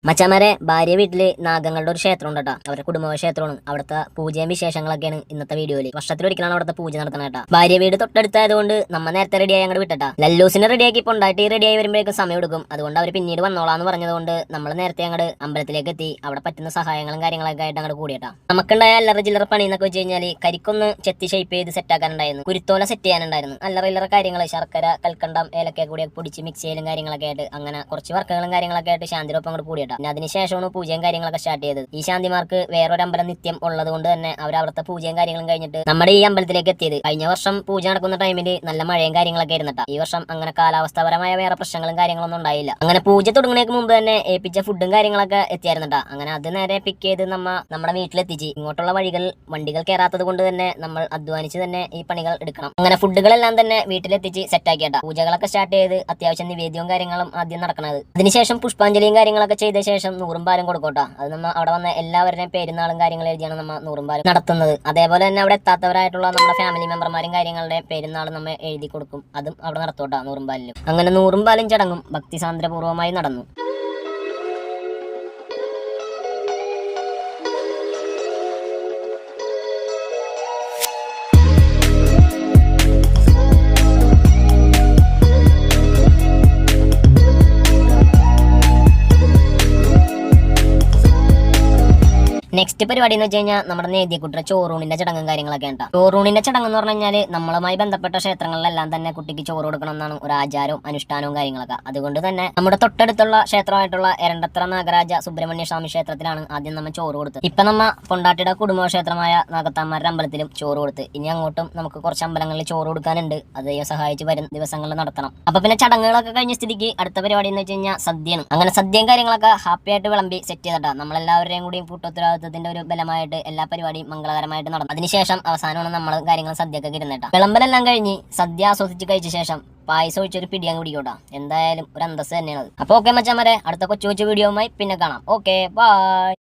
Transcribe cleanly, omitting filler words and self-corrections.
മച്ചാമാരെ ഭാര്യ വീട്ടില് നാഗങ്ങളുടെ ഒരു ക്ഷേത്രം ഉണ്ട് കേട്ടോ. അവരുടെ കുടുംബ ക്ഷേത്രമാണ്. അവിടുത്തെ പൂജയും വിശേഷങ്ങളൊക്കെയാണ് ഇന്നത്തെ വീഡിയോയിൽ. വർഷത്തിലൊരിക്കലാണ് അവിടുത്തെ പൂജ നടത്തണ കേട്ടോ. ഭാര്യ വീട് തൊട്ടടുത്തായതുകൊണ്ട് നമ്മ നേരത്തെ റെഡിയായി അങ്ങോട്ട് വിട്ടട്ടാ. ലല്ലൂസിനെ റെഡിയാക്കി പൊണ്ടാട്ടി റെഡിയായി വരുമ്പോഴേക്കും സമയം എടുക്കും. അതുകൊണ്ട് അവർ പിന്നീട് വന്നോളാന്ന് പറഞ്ഞതുകൊണ്ട് നമ്മൾ നേരത്തെ അങ്ങോട്ട് അമ്പലത്തിലേക്ക് എത്തി അവിടെ പറ്റുന്ന സഹായങ്ങളും കാര്യങ്ങളൊക്കെ ആയിട്ട് അങ്ങോട്ട് കൂടിയിട്ടാ. നമുക്കുണ്ടായ അല്ലറ ചില്ലറ പണി എന്നൊക്കെ വെച്ച് കഴിഞ്ഞാൽ കരിക്കൊന്ന് ചെത്തി ഷേപ്പ് ചെയ്ത് സെറ്റ് ആക്കാനുണ്ടായിരുന്നു. കുരുത്തോല സെറ്റ് ചെയ്യാനുണ്ടായിരുന്നു. അല്ലറ ഇല്ലറ കാര്യങ്ങൾ ശർക്കര കൽക്കണ്ടം ഏലക്ക കൂടി പൊടിച്ച് മിക്സ് ചെയ്യലും കാര്യങ്ങളൊക്കെ ആയിട്ട് അങ്ങനെ കുറച്ച് വർക്കുകളും കാര്യങ്ങളൊക്കെ ആയിട്ട് ശാന്തിരൊപ്പം അങ്ങോട്ട് കൂടിയിട്ടാ. പിന്നെ അതിനുശേഷമാണ് പൂജയും കാര്യങ്ങളൊക്കെ സ്റ്റാർട്ട് ചെയ്തത്. ഈ ശാന്തിമാർക്ക് വേറൊരു അമ്പലം നിത്യം ഉള്ളത് കൊണ്ട് തന്നെ അവർ അവിടുത്തെ പൂജയും കാര്യങ്ങളും കഴിഞ്ഞിട്ട് നമ്മുടെ ഈ അമ്പലത്തിലേക്ക് എത്തിയത്. കഴിഞ്ഞ വർഷം പൂജ നടക്കുന്ന ടൈമിൽ നല്ല മഴയും കാര്യങ്ങളൊക്കെ ആയിരുന്നിട്ടാ. ഈ വർഷം അങ്ങനെ കാലാവസ്ഥാപരമായ വേറെ പ്രശ്നങ്ങളും കാര്യങ്ങളൊന്നും ഉണ്ടായില്ല. അങ്ങനെ പൂജ തുടങ്ങുന്നതിന് മുമ്പ് തന്നെ ഏൽപ്പിച്ച ഫുഡും കാര്യങ്ങളൊക്കെ എത്തിയായിരുന്നിട്ടാ. അങ്ങനെ അത് നേരെ പിക്ക് ചെയ്ത് നമ്മുടെ വീട്ടിലെത്തിച്ച് ഇങ്ങോട്ടുള്ള വണ്ടികൾ കയറാത്തത് കൊണ്ട് തന്നെ നമ്മൾ അധ്വാനിച്ച് തന്നെ ഈ പണികൾ എടുക്കണം. അങ്ങനെ ഫുഡുകളെല്ലാം തന്നെ വീട്ടിലെത്തിച്ച് സെറ്റ് ആക്കിയിട്ടാ. പൂജകളൊക്കെ സ്റ്റാർട്ട് ചെയ്ത് അത്യാവശ്യം നിവേദ്യവും കാര്യങ്ങളും ആദ്യം നടക്കുന്നത്. അതിനുശേഷം പുഷ്പാഞ്ജലിയും കാര്യങ്ങളൊക്കെ ചെയ്ത ശേഷം നൂറും പാലും കൊടുക്കോട്ടാ. അത് നമ്മൾ അവിടെ വന്ന എല്ലാവരുടെയും പെരുന്നാളും കാര്യങ്ങളും എഴുതിയാണ് നമ്മൾ നൂറും പാലും നടത്തുന്നത്. അതേപോലെ തന്നെ അവിടെ എത്താത്തവരായിട്ടുള്ള നമ്മുടെ ഫാമിലി മെമ്പർമാരും കാര്യങ്ങളുടെ പെരുന്നാൾ നമ്മൾ എഴുതി കൊടുക്കും. അതും അവിടെ നടത്തോട്ടാ നൂറും പാലിലും. അങ്ങനെ നൂറും പാലും ചടങ്ങും ഭക്തിസാന്ദ്രപൂർവ്വമായി നടന്നു. നെക്സ്റ്റ് പരിപാടി എന്ന് വെച്ച് കഴിഞ്ഞാൽ നമ്മുടെ നേദ്യക്കുട്ടിയുടെ ചോറൂണിന്റെ ചടങ്ങും കാര്യങ്ങളൊക്കെ ഉണ്ടാവും. ചോറൂണിന്റെ ചടങ്ങ് എന്ന് പറഞ്ഞു കഴിഞ്ഞാൽ നമ്മളുമായി ബന്ധപ്പെട്ട ക്ഷേത്രങ്ങളിലെല്ലാം തന്നെ കുട്ടിക്ക് ചോറ് കൊടുക്കണം എന്നാണ് ഒരു ആചാരവും അനുഷ്ഠാനവും കാര്യങ്ങളൊക്കെ. അതുകൊണ്ട് തന്നെ നമ്മുടെ തൊട്ടടുത്തുള്ള ക്ഷേത്രമായിട്ടുള്ള എരണ്ടത്ര നാഗരാജ സുബ്രഹ്മണ്യ സ്വാമി ക്ഷേത്രത്തിലാണ് ആദ്യം നമ്മൾ ചോറ് കൊടുത്ത്. ഇപ്പൊ നമ്മ കൊണ്ടാട്ടിയുടെ കുടുംബക്ഷേത്രമായ നാഗത്താന്മാരുടെ അമ്പലത്തിലും ചോറ് കൊടുത്ത്. ഇനി അങ്ങോട്ടും നമുക്ക് കുറച്ച് അമ്പലങ്ങളിൽ ചോറ് കൊടുക്കാനുണ്ട്. അത് സഹായിച്ച് വരും ദിവസങ്ങളിൽ നടത്തണം. അപ്പൊ പിന്നെ ചടങ്ങുകളൊക്കെ കഴിഞ്ഞ സ്ഥിതിക്ക് അടുത്ത പരിപാടി എന്ന് വെച്ച് കഴിഞ്ഞാൽ സദ്യയാണ്. അങ്ങനെ സദ്യയും കാര്യങ്ങളൊക്കെ ഹാപ്പി ആയിട്ട് വിളമ്പി സെറ്റ് ചെയ്തിട്ടാ. നമ്മളെല്ലാവരുടെയും കൂടിയും കൂട്ടോത്തരവാദിത്വത്തിന്റെ ഒരു ബലമായിട്ട് എല്ലാ പരിപാടിയും മംഗളകരമായിട്ട് നടന്നു. അതിനുശേഷം അവസാനമാണ് നമ്മൾ കാര്യങ്ങൾ സദ്യയൊക്കെ ഇരുന്നിട്ടാ. വിളമ്പലെല്ലാം കഴിഞ്ഞ് സദ്യ ആസ്വദിച്ച് കഴിച്ച ശേഷം പായസം ഒഴിച്ചൊരു പിടിയാൻ കുടിക്കോട്ടാ. എന്തായാലും ഒരു അന്തസ് തന്നെയാണ്. അപ്പൊ ഓക്കെ മച്ചാമാരെ, അടുത്ത കൊച്ചു കൊച്ചു വീഡിയോയുമായി പിന്നെ കാണാം. Okay bye.